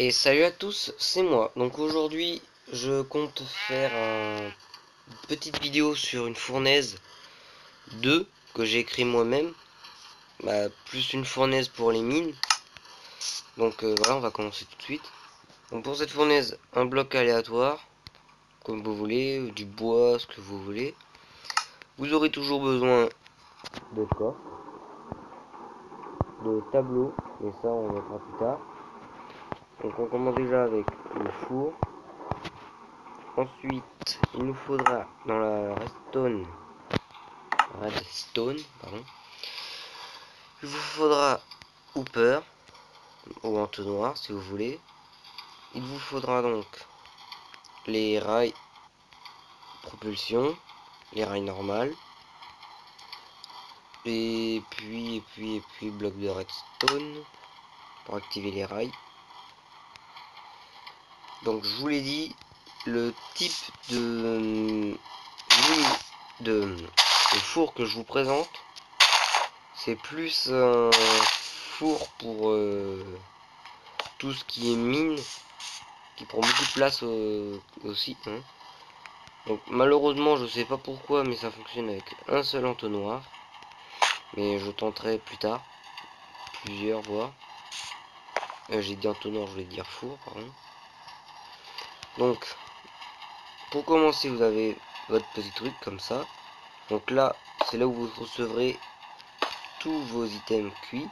Et salut à tous, c'est moi. Donc aujourd'hui, je compte faire une petite vidéo sur une fournaise 2 que j'ai écrit moi-même, plus une fournaise pour les mines. Donc voilà, on va commencer tout de suite. Donc pour cette fournaise, un bloc aléatoire, comme vous voulez, du bois, ce que vous voulez. Vous aurez toujours besoin de coffre, de tableau, mais ça on le fera plus tard. Donc on commence déjà avec le four. Ensuite, il nous faudra dans la redstone, pardon, il vous faudra hooper ou entonnoir si vous voulez. Il vous faudra donc les rails propulsion, les rails normales, et puis bloc de redstone pour activer les rails. Donc je vous l'ai dit, le type de four que je vous présente, c'est plus un four pour tout ce qui est mine, qui prend beaucoup de place aussi, hein. Donc malheureusement je sais pas pourquoi, mais ça fonctionne avec un seul entonnoir, mais je tenterai plus tard, plusieurs voire. J'ai dit entonnoir, je voulais dire four, pardon. Donc pour commencer, vous avez votre petit truc comme ça. Donc là c'est là où vous recevrez tous vos items cuits.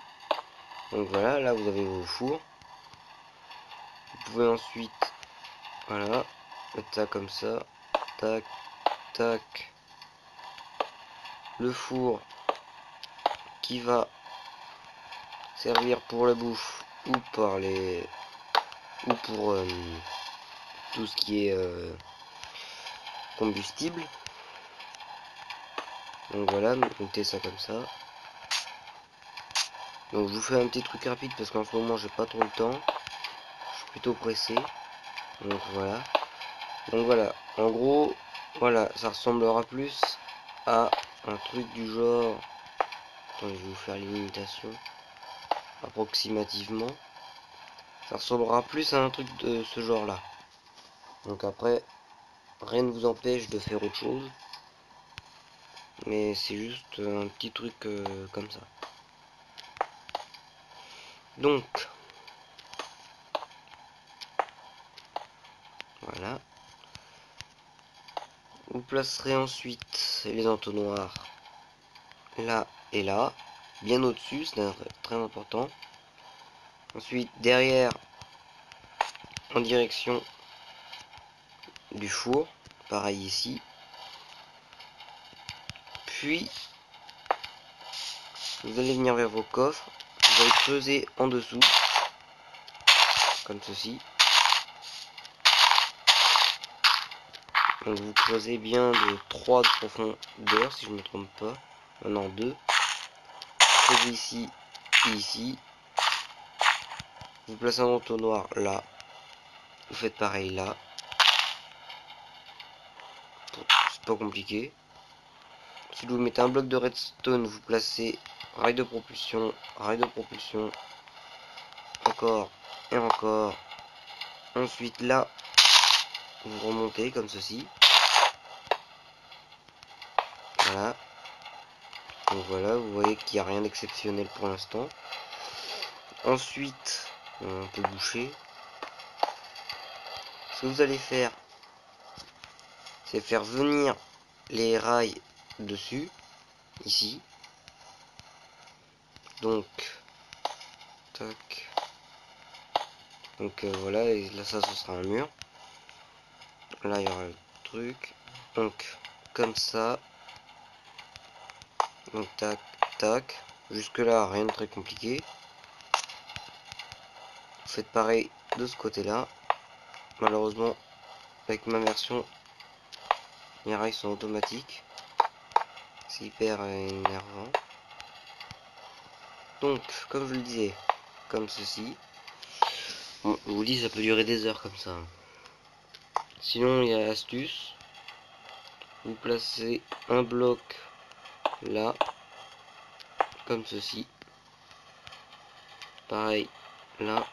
Donc voilà, là vous avez vos fours. Vous pouvez ensuite, voilà, mettre ça comme ça, tac, tac, le four qui va servir pour la bouffe ou pour tout ce qui est combustible. Donc voilà, mettez ça comme ça. Donc je vous fais un petit truc rapide parce qu'en ce moment j'ai pas trop le temps, je suis plutôt pressé. Donc voilà. Donc voilà, en gros, voilà, ça ressemblera plus à un truc du genre. Attendez, je vais vous faire l'imitation approximativement. Ça ressemblera plus à un truc de ce genre là. Donc après, rien ne vous empêche de faire autre chose, mais c'est juste un petit truc comme ça. Donc voilà, vous placerez ensuite les entonnoirs là et là, bien au-dessus, c'est très important. Ensuite derrière, en direction du four, pareil ici. Puis vous allez venir vers vos coffres, vous allez creuser en dessous comme ceci. Donc vous creusez bien de 3 de profondeur si je ne me trompe pas. Maintenant 2. Vous creusez ici et ici. Vous placez un entonnoir là. Vous faites pareil là. C'est pas compliqué. Si vous mettez un bloc de redstone, vous placez rail de propulsion, encore et encore. Ensuite là, vous remontez comme ceci. Voilà. Donc voilà, vous voyez qu'il n'y a rien d'exceptionnel pour l'instant. Ensuite, on peut boucher. Ce que vous allez faire, c'est faire venir les rails dessus, ici. Donc, tac. Donc voilà, et là ça, ce sera un mur. Là, il y aura le truc. Donc, comme ça. Donc, tac, tac. Jusque là, rien de très compliqué. Vous faites pareil de ce côté-là. Malheureusement, avec ma version, les rails sont automatiques. C'est hyper énervant. Donc, comme je le disais, comme ceci. Bon, je vous dis, ça peut durer des heures comme ça. Sinon, il y a l'astuce. Vous placez un bloc là, comme ceci. Pareil, là.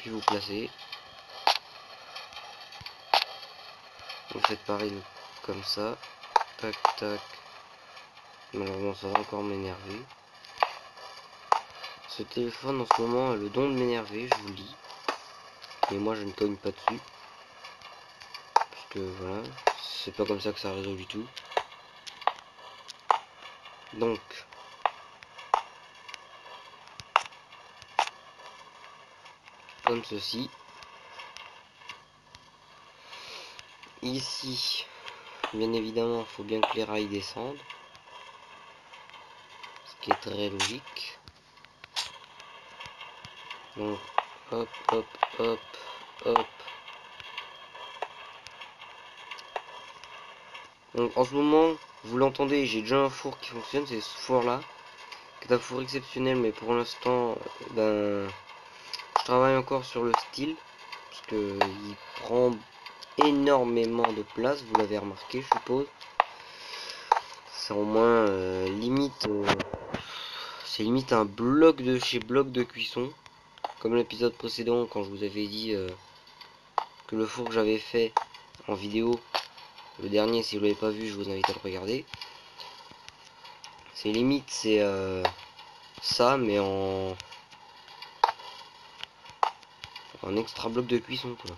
puis vous placez. Vous faites pareil comme ça. Tac tac. Malheureusement ça va encore m'énerver. Ce téléphone en ce moment a le don de m'énerver, je vous le dis. Mais moi je ne cogne pas dessus. Parce que voilà, c'est pas comme ça que ça résout du tout. Donc comme ceci. Ici, bien évidemment, il faut bien que les rails descendent. Ce qui est très logique. Donc hop hop hop hop. Donc en ce moment, vous l'entendez, j'ai déjà un four qui fonctionne, c'est ce four là. C'est un four exceptionnel, mais pour l'instant, ben, je travaille encore sur le style. Parce que il prend énormément de place, vous l'avez remarqué, je suppose. C'est au moins limite, c'est limite un bloc de chez bloc de cuisson. Comme l'épisode précédent, quand je vous avais dit que le four que j'avais fait en vidéo, le dernier, si vous l'avez pas vu, je vous invite à le regarder. C'est limite, c'est ça, mais en extra bloc de cuisson, quoi.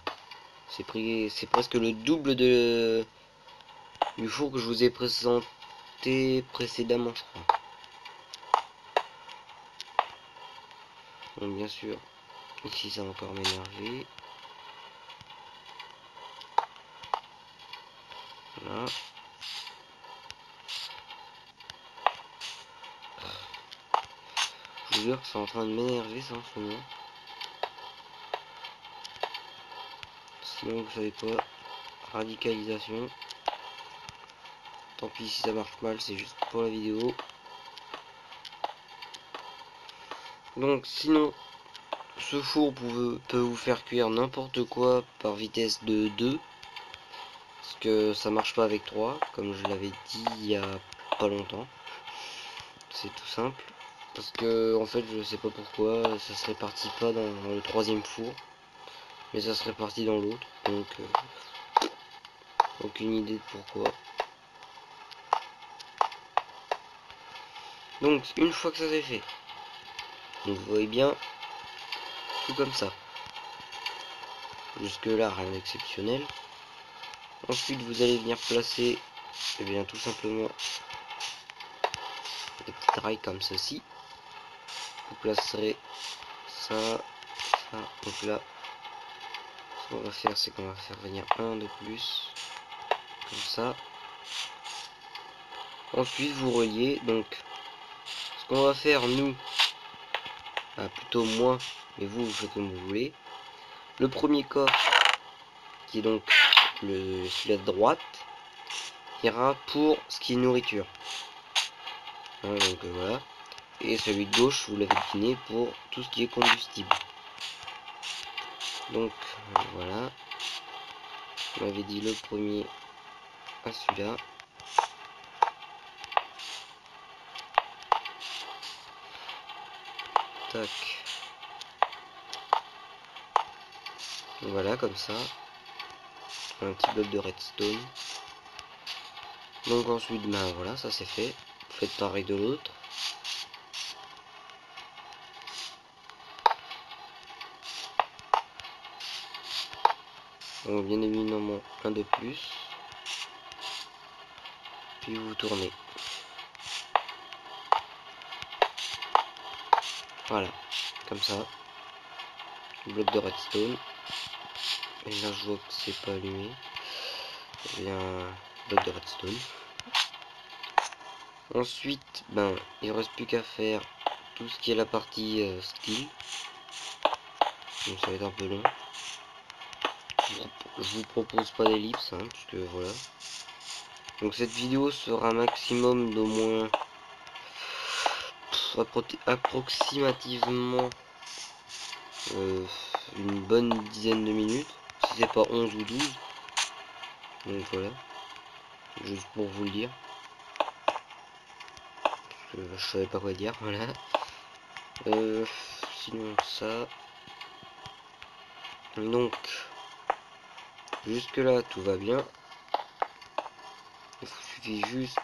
C'est presque le double du four que je vous ai présenté précédemment, je crois. Donc bien sûr, ici ça va encore m'énerver. Voilà. Je vous jure que c'est en train de m'énerver ça en ce moment. Sinon vous savez quoi, radicalisation. Tant pis si ça marche mal, c'est juste pour la vidéo. Donc sinon, ce four peut vous faire cuire n'importe quoi par vitesse de 2. Parce que ça marche pas avec 3, comme je l'avais dit il y a pas longtemps. C'est tout simple. Parce que en fait je sais pas pourquoi ça se répartit pas dans le troisième four. Mais ça se répartit dans l'autre. Donc aucune idée de pourquoi. Donc une fois que ça c'est fait, donc vous voyez bien tout comme ça. Jusque là rien d'exceptionnel. Ensuite vous allez venir placer, et bien tout simplement des petites rails comme ceci. Vous placerez ça, ça. Donc là, ce qu'on va faire, c'est qu'on va faire venir un de plus, comme ça. Ensuite vous reliez. Donc ce qu'on va faire nous, plutôt moi, mais vous faites comme vous voulez. Le premier coffre, qui est donc celui-là de droite, ira pour ce qui est nourriture. Hein, donc voilà. Et celui de gauche, vous l'avez dessiné pour tout ce qui est combustible. Donc voilà. On avait dit le premier à celui-là. Tac. Voilà, comme ça. Un petit bloc de redstone. Donc ensuite, ben voilà, ça c'est fait. Vous faites pareil de l'autre. Donc bien évidemment un de plus. Puis vous tournez. Voilà, comme ça. Bloc de redstone. Et là je vois que c'est pas allumé. Il y a un bloc de redstone. Ensuite, ben il ne reste plus qu'à faire tout ce qui est la partie style. Donc ça va être un peu long. Je vous propose pas d'ellipse, hein, parce que voilà. Donc cette vidéo sera un maximum d'au moins approximativement une bonne dizaine de minutes, si c'est pas 11 ou 12. Donc voilà, juste pour vous le dire, parce que je savais pas quoi dire. Voilà. Sinon ça, Donc jusque là tout va bien. Il suffit juste,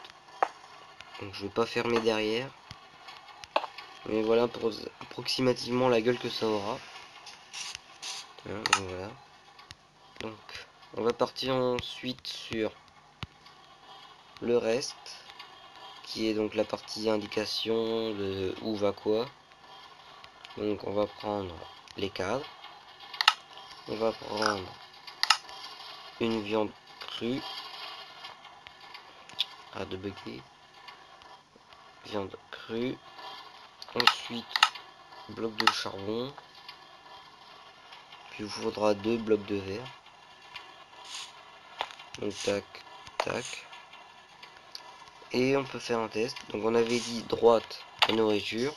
donc je vais pas fermer derrière, mais voilà pour approximativement la gueule que ça aura. Voilà. Donc on va partir ensuite sur le reste, qui est donc la partie indication de où va quoi. Donc on va prendre les cadres, on va prendre une viande crue à de bugger, viande crue, ensuite bloc de charbon, puis il vous faudra 2 blocs de verre. Donc tac tac, et on peut faire un test. Donc on avait dit droite la nourriture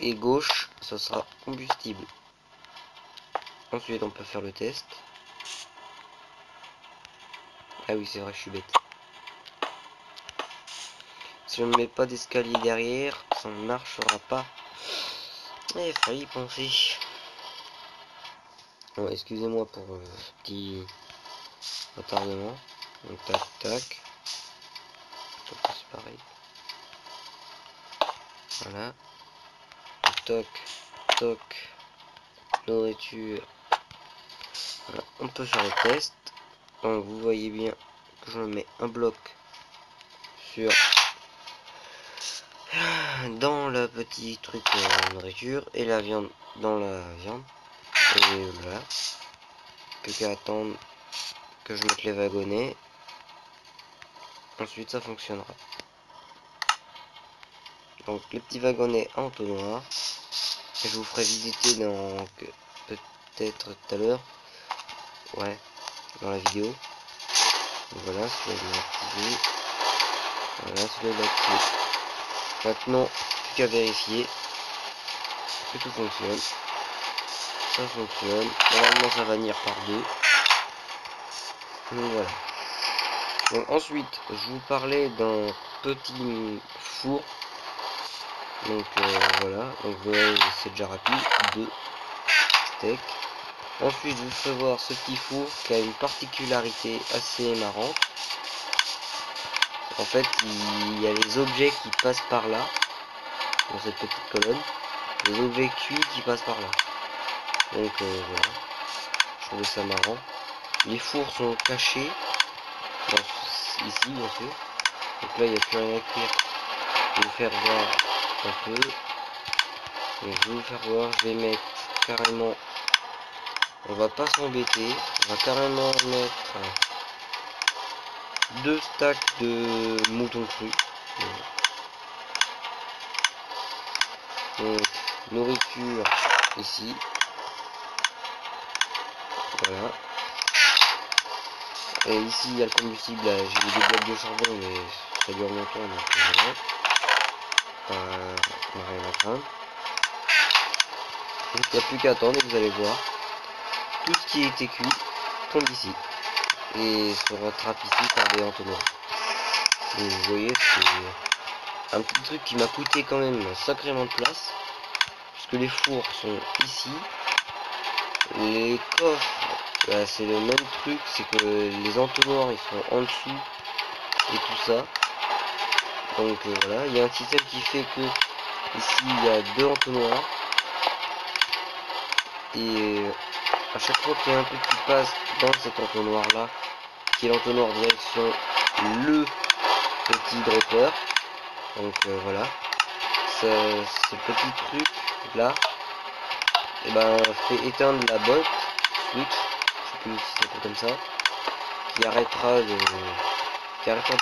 et gauche ce sera combustible. Ensuite on peut faire le test. Ah oui c'est vrai, je suis bête. Si on ne met pas d'escalier derrière, ça ne marchera pas. Il fallait y penser. Bon, excusez-moi pour petit retardement. Donc tac tac. C'est pareil. Voilà. Toc toc. Nourriture. Voilà. On peut faire le test. Donc vous voyez bien que je mets un bloc sur dans le petit truc nourriture et la viande dans la viande. Et voilà. Plus qu'à attendre que je mette les wagonnets. Ensuite ça fonctionnera. Donc les petits wagonnets en entonnoir. Et je vous ferai visiter dans peut-être tout à l'heure. Ouais, dans la vidéo. Donc voilà, celui-là est activé. Voilà, celui-là est activé. Maintenant, plus qu'à vérifier que tout fonctionne. Ça fonctionne. Normalement ça va venir par deux. Donc voilà. Donc ensuite, je vous parlais d'un petit four. Donc voilà. Donc vous voyez, c'est déjà rapide. 2 steaks. Ensuite, je vous fais voir ce petit four qui a une particularité assez marrante. En fait, il y a les objets qui passent par là, dans cette petite colonne. Les objets cuits qui passent par là. Donc voilà. Je trouvais ça marrant. Les fours sont cachés. Ici, bien sûr. Donc là, il n'y a plus rien à cuire. Je vais vous faire voir un peu. Donc, je vais vous faire voir. Je vais mettre carrément. On va pas s'embêter. On va carrément mettre 2 stacks de mouton cru. Donc, nourriture ici. Voilà. Et ici il y a le combustible. J'ai mis des blocs de charbon, mais ça dure longtemps, donc voilà. On n'a rien à craindre. Donc il n'y a plus qu'à attendre et vous allez voir. Tout ce qui a été cuit tombe ici. Et se rattrape ici par des entonnoirs. Donc vous voyez, c'est un petit truc qui m'a coûté quand même sacrément de place. Puisque les fours sont ici. Les coffres, bah, c'est le même truc, c'est que les entonnoirs ils sont en dessous et tout ça. Donc voilà, il y a un système qui fait que ici il y a 2 entonnoirs. Et à chaque fois qu'il y a un truc qui passe dans cet entonnoir là, qui est l'entonnoir direction le petit dropper. Donc voilà, ce petit truc là, et ben fait éteindre la botte switch, je sais plus si ça s'appelle comme ça, qui arrêtera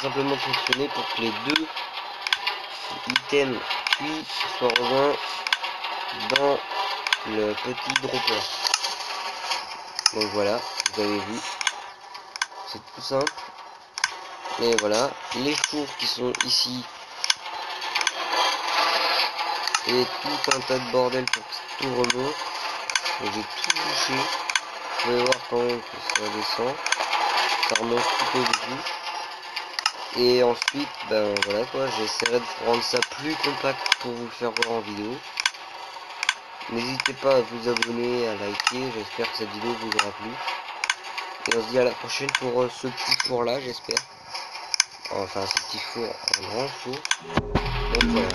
simplement de fonctionner pour que les deux items cuits soient rejoints dans le petit dropper. Donc voilà, vous avez vu, c'est tout simple. Et voilà, les fours qui sont ici et tout un tas de bordel pour que tout remonte. J'ai tout bouché. Vous pouvez voir quand même que ça descend, ça remonte plutôt beaucoup. Et ensuite, ben voilà quoi, j'essaierai de rendre ça plus compact pour vous le faire voir en vidéo. N'hésitez pas à vous abonner, à liker. J'espère que cette vidéo vous aura plu. Et on se dit à la prochaine pour ce petit four là, j'espère. Enfin, ce petit four, un grand four. Donc voilà.